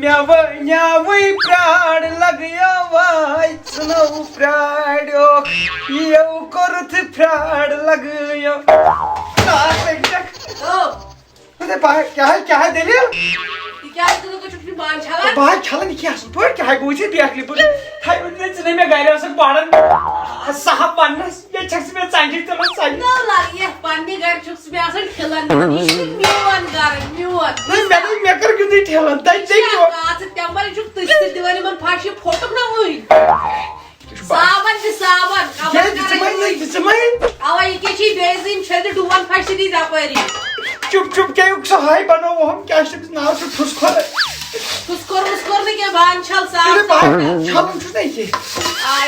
न्यावई प्राण लग्यो वाई सुनो प्राणो यो करथ प्राण लग्यो क्या है दलील बाहर छलन क्या क्या है गोई से बियाकली पुट थाई उन्हें में गायले असर पाड़न साहब पन्नस ये छक्स में चांगी तमन चांगी ना लाग ये पानी गार छक्स में असर खिलन न्यूवन गार न्यूवन नहीं मैं कर क्यों नहीं ठेलन ताई जे क्यों आज तंबर जुक तस्ते दिवाली मन फाशी फोटो ना हुई सावन ये जिसमें आवा ये की बेजिम छेद डुवन फाशी दी जापरी चुप क्या उकसा हाय बनो वो हम क्या शिप्स ना से फुसकोर ने क्या बान छल साहब छल कुछ नहीं है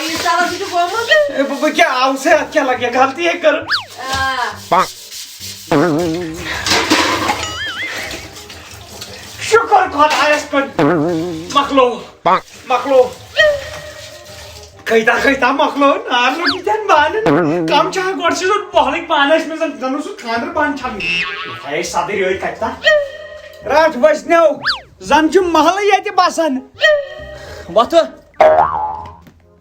ये सारा कुछ कोमल बाबा क्या आउ से क्या लगे गलती है कर शुक्र खुदायस कर मखलो कैता मखलो नार लोग कितन बान काम चाह गोरसे जो पहले बानस में जन सु खानर बान छाली है सादे रोय कैता रात वसनो जन छु महल येते बसन वत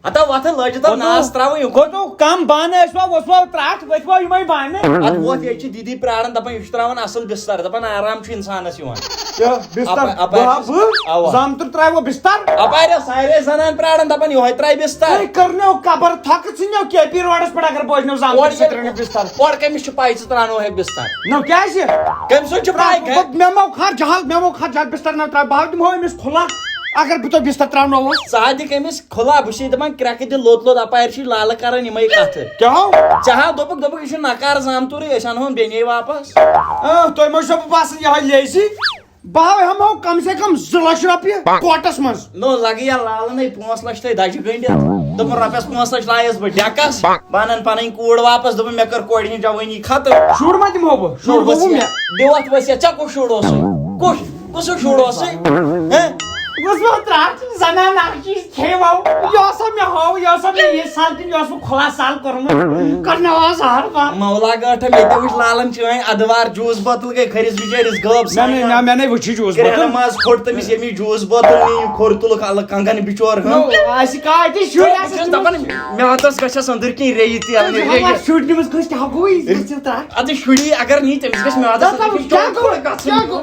अता वत लजता नास त्राव यो गो तो काम बान असवा वसवा त्राट वसवा यमय बान अत वत ये दीदी प्राणन दपन युष्त्रावन असल बिस्तर दपन आराम छु इंसानस युवान यो बिस्तर जामतर त्राव बिस्तर अपारे सारे जनान प्राणन दपन यो त्राय बिस्तर करनो कबर थक छिनो केपी रोडस पर अगर बोजनो जामतर सत्रने बिस्तर और कमिस छु पाई त्रानो है बिस्तर नो क्या छे कम सो छु पाई मेमो खा जहाल बिस्तर न त्राव बाहर तुम हो मिस खुला अगर बतो बिस्तर त्रावनो हो सादी कमिस खुला बुशी दपन क्रैक दि लोत अपार छि लाल करन यमय कथ क्या हो चाहा दोपक इस नकार जामतुर असान होन बेने वापस तो मो सब पास यह लेसी बाव हम हो कम से कम 2 लाख रुपये कोटस मस नो लगी या लाल नहीं 5 लाख तय दज गंड दम रपस 5 लाख लायस ब डकस बानन पन कूड़ वापस दम मे कर कोड़ नि जवानी खत्म शूर मा दिम हो शूर बस देवत बस या चको शूड़ोस कुछ शूड़ोस हैं बस वो त्राट जना नाकी खेवाओ यो सब में हो यो सब में ये साल दिन यो सब खुला साल करना वास हर बा मौला गाठ में ते उस लालन चोय अदवार जूस बोतल गई खरिस बिचारिस गब मैंने वो जूस बोतल नमाज फोड़ तमिस यमी जूस बोतल नी खोर तुल कंगन बिचोर हम आसी का ते शूट दपन मे हतस गछ संदर की रेयती आले शूट निमस कस क्या होई त्राट अद शुड़ी अगर नी तमिस गछ मे हतस क्या को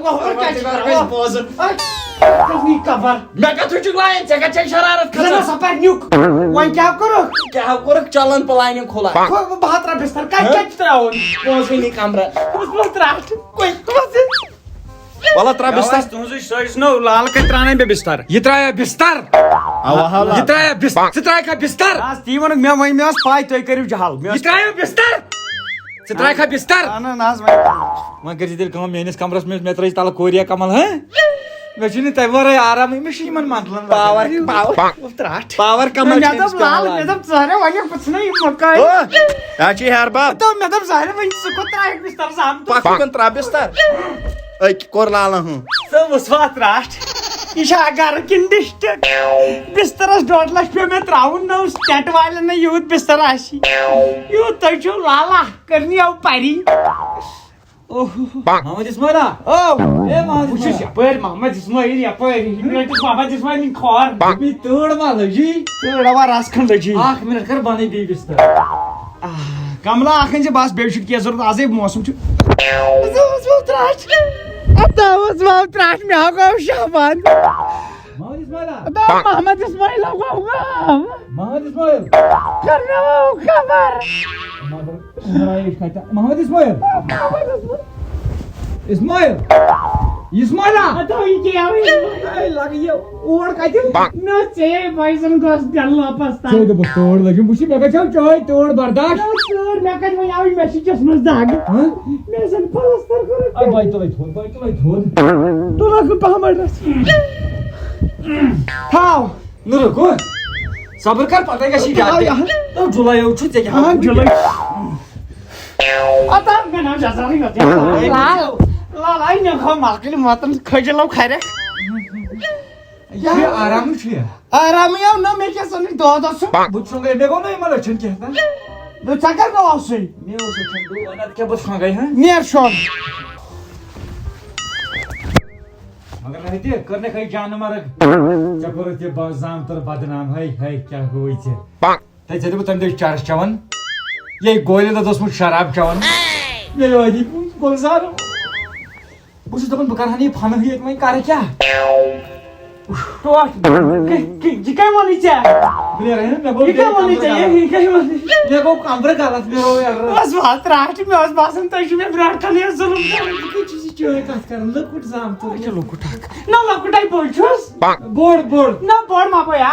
कभी कबर मैं का तुझ लाइन जगह चेक शरारत खतना सपर न्यूक वन क्या करो चलन प्लानिंग खोला बहात्रा बिस्तर का त्रावन पोस नहीं कमरा उस त्राट कोई बस वाला त्रा बिस्तर तुझ सइस नो लाल के त्राने पे बिस्तर ये त्राया बिस्तर ये त्राया बिस्तर त्राया का बिस्तर आज तीवन मैं वही में पाई तय करियो जहाल ये त्राया बिस्तर त्राया का बिस्तर ना नाज मैं कर दिल कम मेनिस कमरस में मैं त्राई ताला कोरिया कमल है मैं चुनी तैवार आराम में शीमन मानलन पावर त्राट पावर कमल मैं तो लाल मैं तो सारे वाले कुछ नहीं मक्का आची यार बाप तो मैं तो सारे वही सुको त्राया बिस्तर साम तो पाकन त्रा बिस्तर ऐ कोर लाला हूं सब उसवा त्राट इशा अगर किंडिस्ट बिस्तरस 2 लाख पे मैं त्राउन न स्टेट वाले ने यूथ बिस्तर आशी यूथ तजो लाला करनी आउ पारी मोहम्मद इस्माइल ए मोहम्मद इस्माइल या पर मोहम्मद इस्माइल इन खौर मी तोड़ मा लजी तोड़वा रासखंड लजी आख मिनट कर बने बी बिस्तर कमला आखन से बास बेशुद की जरूरत आजे मौसम छु त्राट में होगा शाबान मोहम्मद इस्माइल होगा मोहम्मद इस्माइल करना खबर मोहम्मद इस्माइला तो ये क्या है लग ये ओड़ का न से भाई सन गस डल वापस ता तो बस तोड़ लगे मुसी मैं कह चाय तोड़ बर्दाश्त तोड़ मैं कह मैं आवी मैसेजेस मस दाग हां मैं सन प्लास्टर कर अब भाई तो थोड़ तो लग पहमड़ हां न रुको सबर कर पता है कैसी जाते तो जुलाई उठ जे हां जुलाई आता मैं ना जा रही होती लाल आई ने खा मार्केट मातम खजलाव खाय रे ये आराम छे आराम या न मे के सनी दो दस बुछोंगे देखो नहीं मला छन के दो चक्कर को आसे ने ओ से छन दो अनत के बुछ गई है नियर शॉट मगर नहीं कर ने कहीं जान मारक चकोर ते बाजाम तर बदनाम है क्या हुई छे ते जदि बत तंदे चार्ज चवन ये गोले दा दोस्त शराब चवन ये वाजी गोलजार बुझ दबन बकारहानी फान है मैं कर क्या तो जी काय मानी चा मेरे रहे मैं बोल क्या मानी चाहिए क्या मानी ये को कांबर कालात मेरो यार बस बात राट में बस बासन तशी में विराट खाली जुलूम की चीज चोय का कर लकुट जाम तो चलो कुटाक ना लकुटाई बोलछोस बोर्ड ना बोर्ड मा पया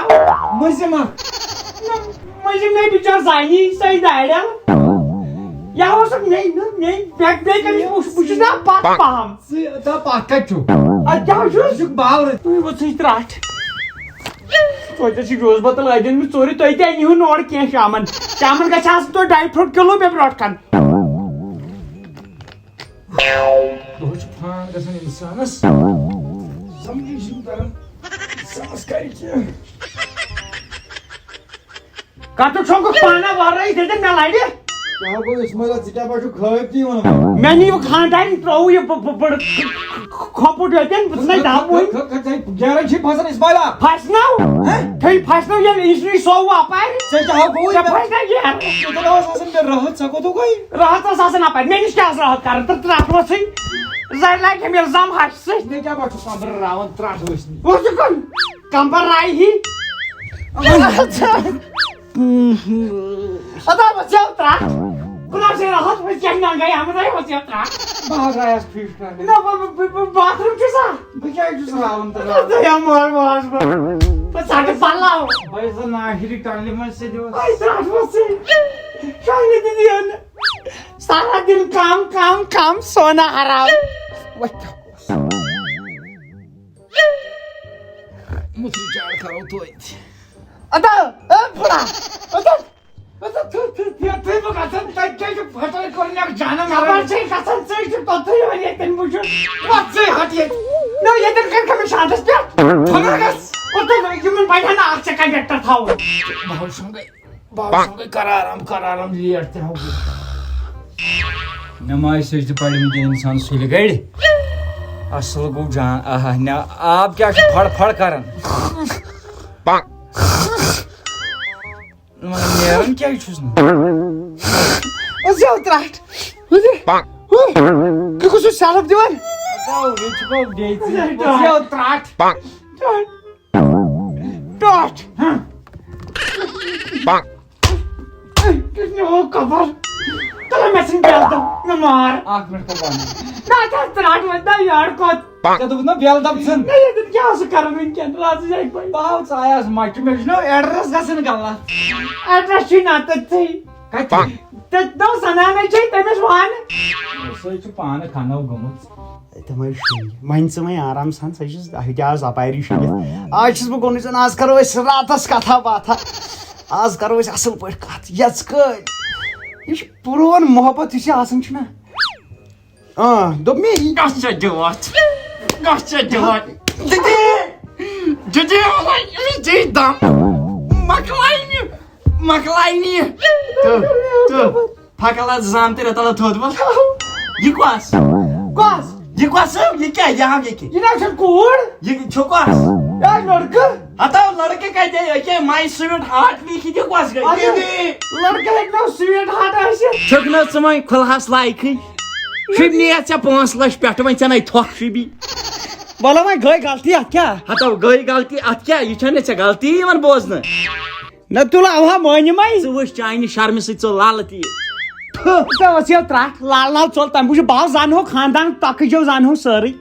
म्हणजे नाही विचार जायनी सही दायड्या या वर्ष नाही बॅक बॅक आणि पुशीना पाक पाम ता पाकाचो अच्छा जुक बावर तू बसई त्राट तो त्याची रोज बतल आयदन मी चोरी तो इथे निहू नोड के शामन का छास तो ड्राई फ्रूट किलो पे ब्रॉड खान रोज फान गसन इंसानस समझी सुंदर संस्कारी के का तो छोको पाना वार रही देते मैं लाइडे क्या को इसमें का चिटा पाछू खयती हो मैंने वो खानदान प्रो ये खपोट होते नहीं दाम होई 11 छी फसन इसबाला फसना हैं थई फसना ये इसनी सो वापाय से चाह कोई फसना यार तो शासन में रहत सको तो कोई रहत शासन आप मैं नहीं क्या रहत कर तर त्रास वसई जायला के मेल जाम हाससे ने क्या पाछू सांबर रावण त्रास वसनी वो कोण कंबर राई ही आता बचाव त्रा कुणा से राहत में चंगा गए हम नहीं बचाव त्रा बाहर आया फिश कर ना बाथरूम कैसा बिचाई जो सलाम तो या मार पछा के पाला पैसा ना हिरी टांगले में से जो पैसा से शायद दीदी ने सारा दिन काम सोना हराम मुझे चार करो तो आता पुरा आता तू बघासन काय फटल करून एक जाना मारा छै कसन छै तो तू ये तन बुजू वाचे हटिए नो ये तर कर कमी शादस पे थमरगस ओतो ह्यूमन बैठा ना आग से कंडक्टर था बहुत संगे कराराम लियरते हो नमाज सजद पढ़े में इंसान सुल गड़ असल गो जान आहा ना आप क्या फड़ करन नेरन क्या छुस ओसे उतराट ओसे कि कुछ सालब दिवन बताओ रिच को देती ओसे उतराट टॉट किसने वो कवर तले मैचिंग बेल दो न मार आंख में तो बंद ना था उतराट मत यार को तो ना बेल दब सन नहीं तो क्या हो करन इनके राज जाई भाई बहुत आया माइट में नो एड्रेस गसन गल्ला एड्रेस छी ना तथै काय ते दो सना नाही छै तमेस वान सोय छु पान खाना गमत तमै शी माइंस में आराम सान सजस आज अपारी शी आज छस बो गोनिसन आज करो अस रातस कथा बाथा आज करो अस असल पट कथ यच क ये पुरोन मोहब्बत इसे आसन छ ना दो मी गच्छ जवात Jadi Allah ini jidam maklaini tuh pakalat zam tera tala todbal ये क्वास ये क्या यहाँ ये क्या ये ना चकोर ये चोकास यार लड़का आता लड़के कहते हैं कि माय स्वीट हार्ट लिखी ये क्वास गई लड़के एक ना स्वीट हार्ट ऐसे चकना समय खुलहास लाइक शिवनी अच्छा 5 लाख पेट में चना थोक शिबी बोला मैं गई गलती आ क्या आता गई गलती आ क्या ये छने छ गलती मन बोजन न तुला आवा माने माय सुवस चाइनी शर्म से चो लालती तो वसियो ट्रैक लाल चल तम बुझ बाल जान हो खानदान तक जो जान हो सरी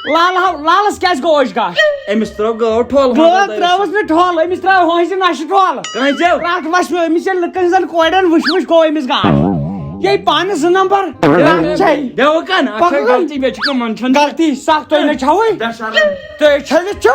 लालस क्या गोश गा एमिस त्रो गो ठोल त्रोस ने ठोल एमिस त्रो होइस नश ठोल कहीं जो रात वस एमिस लकन जन कोडन वुश गो एमिस गा ये 5 नंबर देव कन गलती में गलती साख तो ने छावे तो छल छो